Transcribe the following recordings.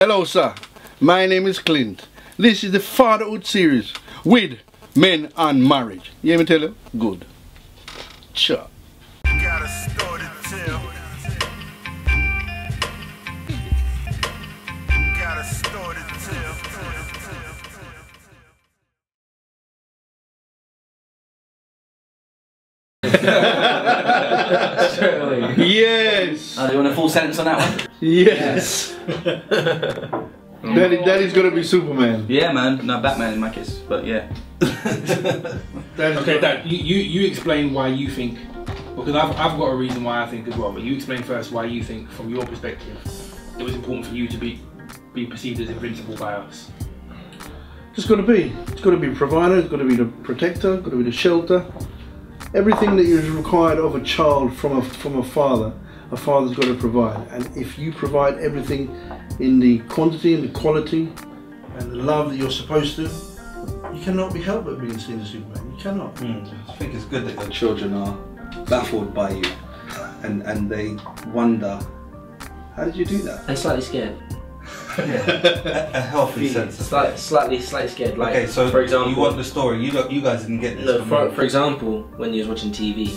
Hello sir, my name is Clint. This is the Fatherhood series with men and marriage. You hear me tell you? Good. Sure. Got a story to tell. Got a story to tell. Yes. Do you want a full sentence on that one? Yes. Daddy's gonna be Superman. Yeah, man. No, Batman in my case, but yeah. Okay, Dad. You explain why you think, because I've got a reason why I think as well. But you explain first why you think, from your perspective, it was important for you to be perceived as invincible by us. It's got to be. It's got to be provider. It's got to be the protector. It's got to be the shelter. Everything that is required of a child from a father, a father's got to provide. And if you provide everything in the quantity and the quality and the love that you're supposed to, you cannot be helped but being seen as Superman. You cannot. I think it's good that your children are baffled by you, and they wonder, how did you do that? And slightly scared. A healthy sense. Slightly scared. Like, Okay, so for example, you want the story. You guys didn't get this. No, for example, when you was watching TV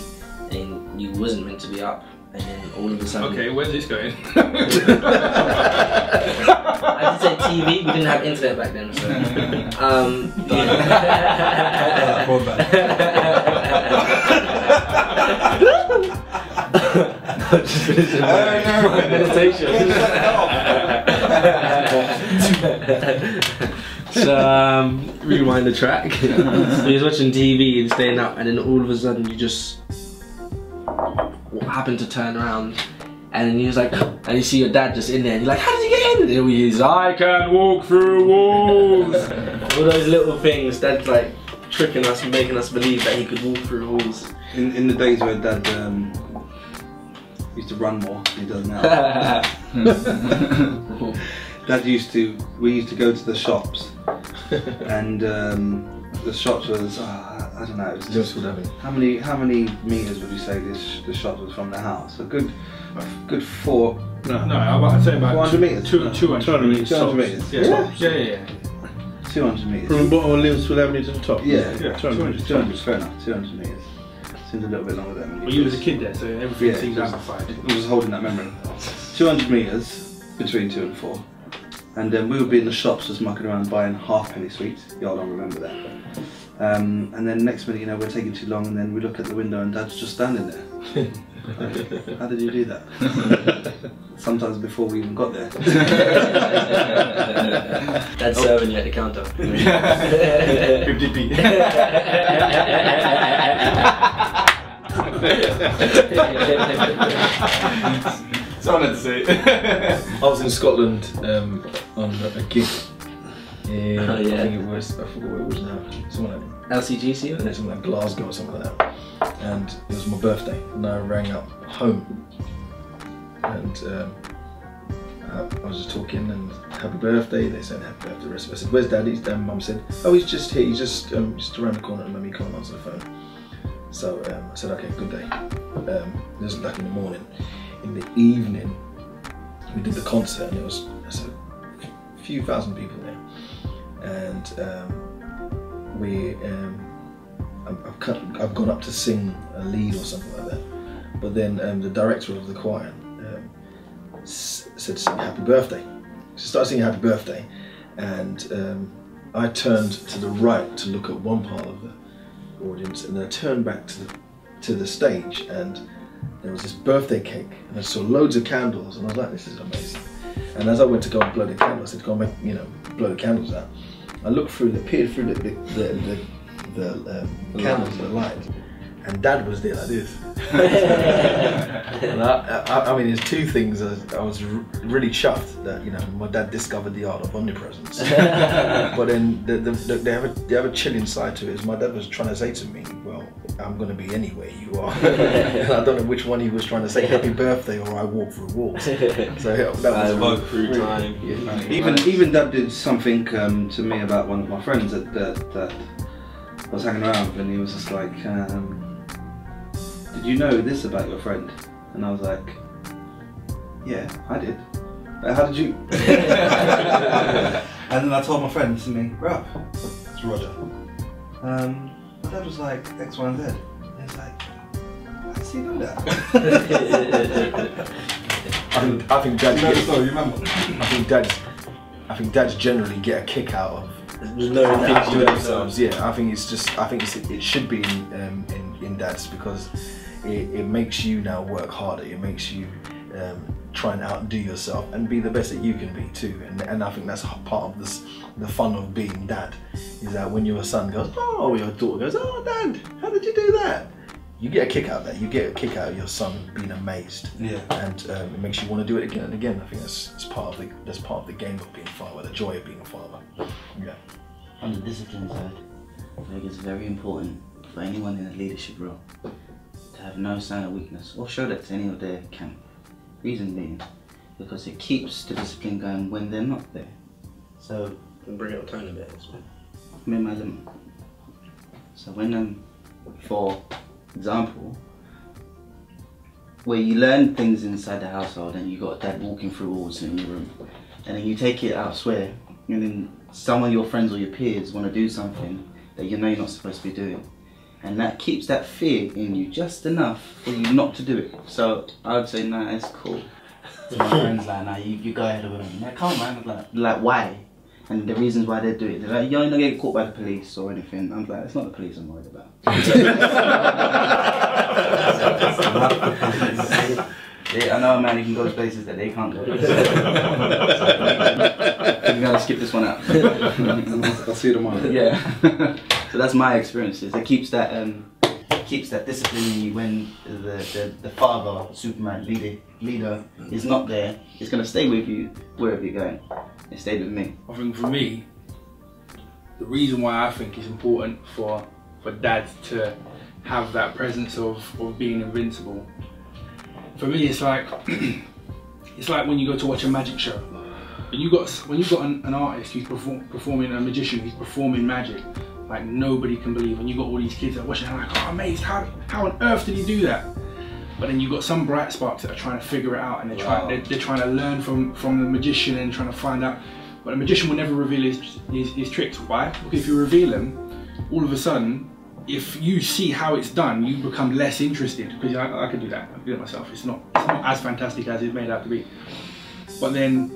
and you wasn't meant to be up, and then all of a sudden. Okay, where's this going? I did say TV. We didn't have internet back then, so. Just finishing my meditation. So rewind the track. So he was watching TV and staying up, and then all of a sudden you just happened to turn around, and then he was like, and you see your dad just in there, and you're like, how did you get in? And he's, I can walk through walls. All those little things, Dad's like tricking us, making us believe that he could walk through walls. In the days where Dad used to run more than he does now. Dad we used to go to the shops, and the shops was, I don't know, it was just, how many meters would you say the shop was from the house? A good 4. No, I'd say about 400 meters. 200 meters. 200 meters. Yeah. 200 meters. From the bottom of Liverpool Avenue to the top. Yeah, 200. 200, fair enough. 200 meters. Seemed a little bit longer than. Well, you was a kid there, so everything seems amplified. I was holding that memory. 200 meters between 2 and 4. And we would be in the shops just mucking around buying half-penny sweets. Y'all don't remember that. And then next minute, you know, we're taking too long, and then we look at the window and Dad's just standing there. How did you do that? Sometimes before we even got there. Dad's serving you at the counter. 50p. Someone had to say it. I was in Scotland on a gig. I think it was, I forgot what it was now. Something like LCGC? and then something like Glasgow or something like that. And it was my birthday, and I rang up home, and I was just talking and happy birthday. They said happy birthday. The rest of us said, "Where's Daddy?" Mum said, "Oh, he's just here. He's just around the corner." And Mummy can't answer the phone. So I said, "Okay, good day." It was like in the morning. In the evening, we did the concert, and it was a few thousand people there, and I've gone up to sing a lead or something like that, but then the director of the choir said to sing Happy Birthday. She started singing Happy Birthday, and I turned to the right to look at one part of the audience, and then I turned back to the stage, and there was this birthday cake, and I saw loads of candles, and I was like, this is amazing. And as I went to go and blow the candles, I said, go and blow the candles out. I looked through, peered through the candles, the light, and Dad was there like this. And I mean, there's two things. I was really chuffed that my dad discovered the art of omnipresence. But then they have a chilling side to it. Is my dad was trying to say to me, well, I'm going to be anywhere you are. And I don't know which one he was trying to say, happy birthday or I walk through walls. So that was walk through time. Even Dad did something to me about one of my friends that I was hanging around with, and he was just like, did you know this about your friend? And I was like, yeah, I did. How did you? And then I told my friend to me, bro, it's Roger. My dad was like X, Y, and Z. And he's like, how does he know that? I think dads. You know the story, you remember? I think dads generally get a kick out of knowing things that to themselves. Yeah, I think it should be in dads because it makes you now work harder. It makes you try and outdo yourself and be the best that you can be too. And I think that's part of the fun of being dad is that when your son goes, oh, or your daughter goes, oh, Dad, how did you do that? You get a kick out of that. You get a kick out of your son being amazed. Yeah. And it makes you want to do it again and again. I think that's part of the game of being a father, the joy of being a father. Yeah. On the discipline side, I think it's very important for anyone in a leadership role to have no sign of weakness or show that to any of their camp. Reason being, because it keeps the discipline going when they're not there. So, bring it up tone a bit. I'm in my limit. So when for example, where you learn things inside the household and you got dad walking through walls in your room, and then you take it elsewhere, and then some of your friends or your peers want to do something that you know you're not supposed to be doing, and that keeps that fear in you just enough for you not to do it. So I would say, nah, it's cool. So my friends like, nah, you go ahead of it. Like, come on, man. Like, why? And the reasons why they do it, they're like, you're not getting caught by the police or anything. I'm like, it's not the police I'm worried about. Yeah, I know a man who can go to places that they can't go. We're gonna skip this one out. I'll see you tomorrow. Yeah. So that's my experiences. It keeps that discipline in you when the father, Superman, leader is not there. It's gonna stay with you wherever you're going. It stayed with me. I think for me, the reason why I think it's important for dads to have that presence of being invincible. For me, it's like when you go to watch a magic show. When you got an artist who's performing, a magician who's performing magic, like nobody can believe. And you got all these kids that are watching, and like, oh, amazed, how on earth did he do that? But then you got some bright sparks that are trying to figure it out, and they're trying to learn from the magician and trying to find out. But the magician will never reveal his tricks. Why? Because if you reveal them, all of a sudden, if you see how it's done, you become less interested. Because I could do that. I could do it myself. It's not as fantastic as it's made out to be. But then,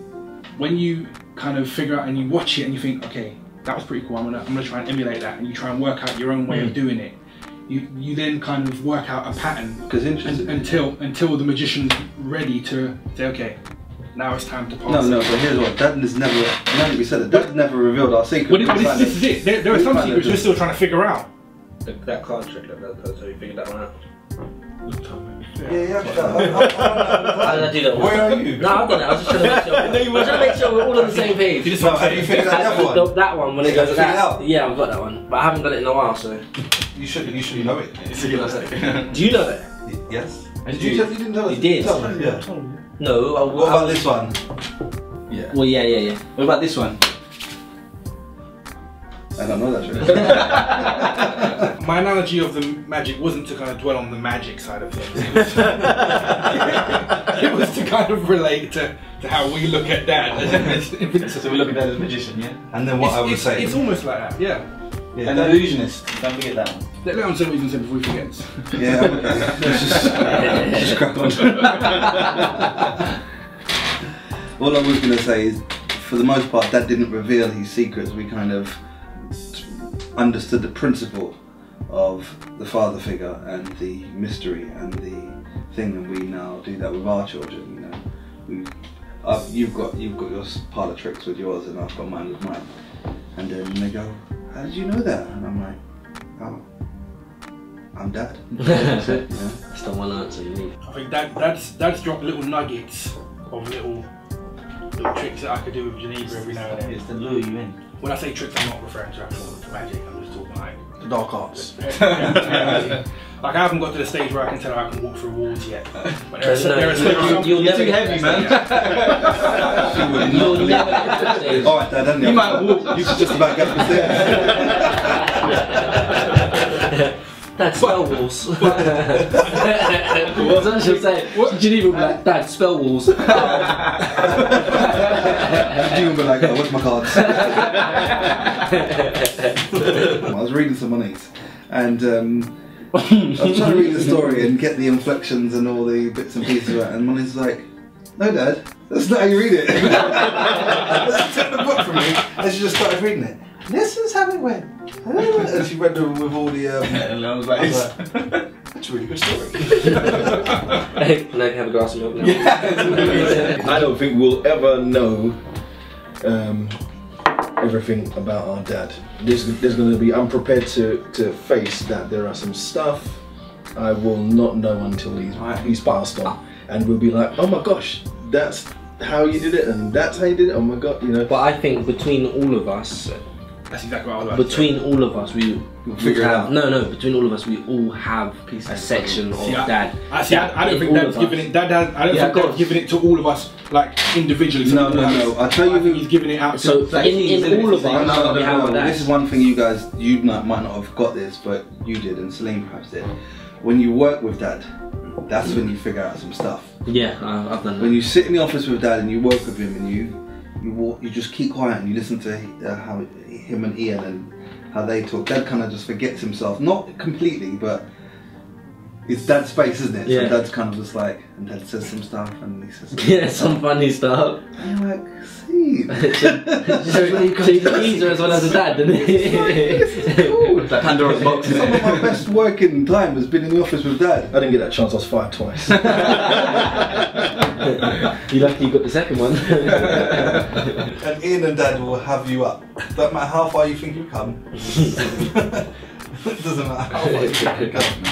when you kind of figure out and you watch it and you think, okay, that was pretty cool. I'm gonna try and emulate that, and you try and work out your own way of doing it. You then kind of work out a pattern until the magician's ready to say, okay, now it's time to pass. No, but here's what, Dad has never, now that we said it, Dad never revealed our secret. Well, this is it. There are some secrets we're still trying to figure out. That card trick, so you figured that one out. Yeah. How did I do that one? Where are you? No, I've got it. I was just trying to make sure. We're all on the same page. No, have you figured out the other one? That one, when it goes like figured it that. out? Yeah, I've got that one. But I haven't got it in a while, so. You should know it. Do you know it? Yes. You didn't tell us? You did? Yeah. No. What about this one? Yeah. Well, yeah. What about this one? I don't know that trick. My analogy of the magic wasn't to kind of dwell on the magic side of things. It was to kind of relate to how we look at Dad. So we look at that as a magician, yeah? And then what I would say. It's almost like that, yeah. An illusionist, don't forget that one. Let him say what he's going to say before he forgets. Yeah, let's just crack on. All I was going to say is, for the most part, Dad didn't reveal his secrets. We kind of understood the principle of the father figure and the mystery and the thing, and we now do that with our children. You know, you've got your parlour tricks with yours, and I've got mine with mine. And then they go, "How did you know that?" And I'm like, "Oh, I'm Dad." That's it. You know? That's the one answer you need. I think Dad's dropped little nuggets of little tricks that I could do with Geneva every now and then. It's to lure you in. When I say tricks, I'm not referring to actual magic. I'm just talking like The dark arts. like I haven't got to the stage where I can tell I can walk through walls yet. But there are some you'll never too heavy, man. You'll never get to the stage. Alright, Dad, then you might walk. You should just about get up the stairs. Dad, spell walls. That's what she'll say. Geneva will be like, Dad, spell walls. Geneva will be like, oh, what's my cards? I was reading some of these, and I was trying to read the story and get the inflections and all the bits and pieces of it, and Money's like, no, Dad, that's not how you read it. She took the book from me and she just started reading it. This is how it went. And she read them with all the And I was like, that's a really good story. Hey, can I have a glass of milk now? I don't think we'll ever know everything about our dad. There's going to be, I'm prepared to face that there are some stuff I will not know until he's passed on. And we'll be like, oh my gosh, that's how you did it, and that's how you did it, oh my god, you know. But I think between all of us, that's exactly what I was about to between all of us, we figure it out. No, between all of us, we all have a section of Dad. I don't think Dad's giving it. I don't think Dad's giving it to all of us like individually. No. I'll tell you who he's giving it out. So to in all of us, we have a dad. This is one thing you guys, might not have got this, but you did, and Celine perhaps did. When you work with Dad, that's when you figure out some stuff. Yeah, I've done that. When you sit in the office with Dad and you work with him and you just keep quiet and you listen to how him and Ian and how they talk. Dad kind of just forgets himself, not completely, but it's Dad's space, isn't it? Yeah. So Dad's kind of just like, and Dad says some stuff and he says some funny stuff. And you're like, see. So he's easier as well as a dad, isn't he? Cool. Like Pandora's box. Some of my best working time has been in the office with Dad. I didn't get that chance, I was fired twice. You're lucky you got the second one. And Ian and Dad will have you up. Don't matter how far you think you've come. It doesn't matter how far you think you've come.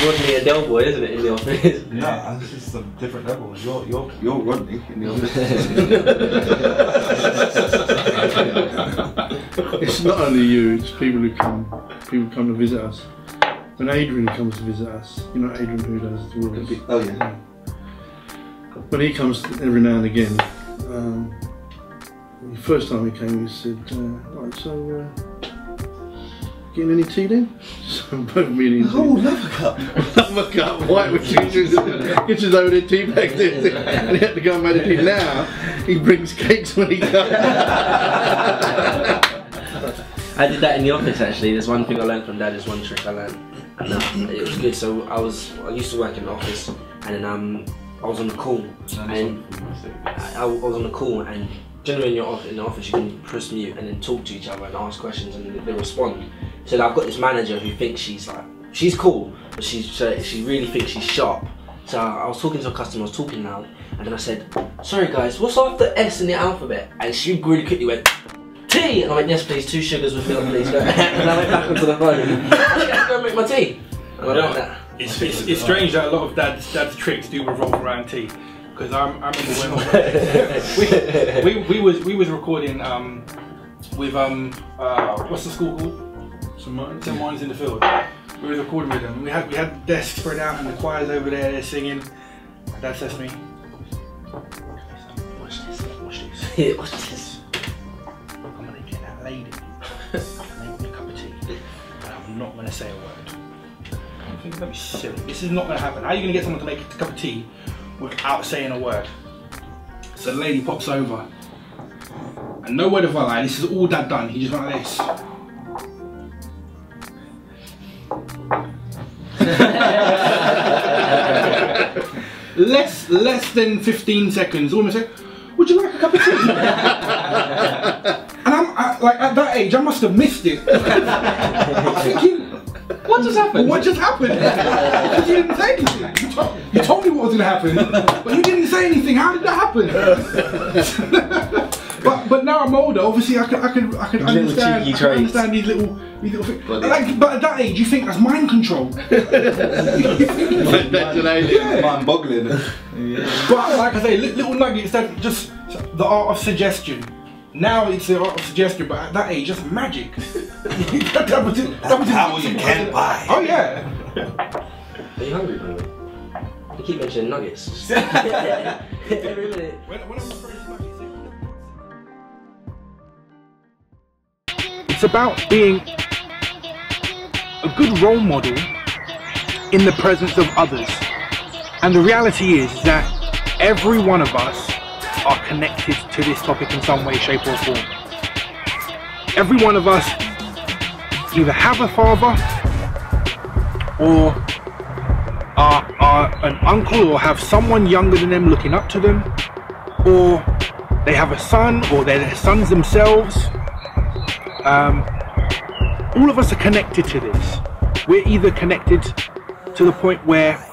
Rodney and Del Boy, isn't it, in the office? No, this is a different level. You're Rodney in the office. It's not only you, it's people who come to visit us. When Adrian comes to visit us, you know Adrian who does the rules. Oh yeah. When he comes every now and again, the first time he came, he said, right, so getting any tea then? So both me and him said, love a cup. love a cup, white with gets his own tea back there, and he had to go and make a tea. Now he brings cakes when he comes. I did that in the office actually. There's one thing I learned from Dad, there's one trick I learned. And it was good. So I used to work in the office, and then I was on the call. And I was on the call, and generally in the office you can press mute and then talk to each other and ask questions and they respond. So I've got this manager who thinks she's cool, but she really thinks she's sharp. So I was talking to a customer, I was talking loud, and then I said, sorry guys, what's after S in the alphabet? And she really quickly went, tea! And I went, yes please, 2 sugars with milk please. And I went back onto the phone. I had to go and make my tea. And I like that. It's strange that a lot of dad's tricks do revolve around tea. Because I remember when we was recording with what's the school called? St. Martin's in the Field. We were recording with them. We had the desk spread out and the choir's over there, they're singing. Dad says to me, watch this. Watch this. I'm gonna get that lady and make me a cup of tea. And I'm not gonna say a word. I'm thinking, don't be silly. This is not gonna happen. How are you gonna get someone to make a cup of tea without saying a word? So the lady pops over, and no word of a lie, this is all Dad done. He just went like this. less than 15 seconds. Almost like, would you like a cup of tea? And I'm like, at that age, I must have missed it. I'm thinking, what just happened? What just happened? Because you didn't say anything. You told me what was going to happen, but you didn't say anything. How did that happen? But now I'm older. Obviously, I can understand. I can understand these little things. Like, but at that age, you think that's mind control. Mind-boggling. But like I say, little nuggets. That just the art of suggestion. Now it's the art of suggestion, but at that age, just magic. that was how you can't buy. Oh yeah. Are you hungry, by the way? You keep mentioning nuggets. Every minute. When I'm referring to nuggets, it's about being a good role model in the presence of others. And the reality is that every one of us are connected to this topic in some way, shape or form. Every one of us either have a father or are an uncle or have someone younger than them looking up to them, or they have a son or they're their sons themselves. All of us are connected to this. We're either connected to the point where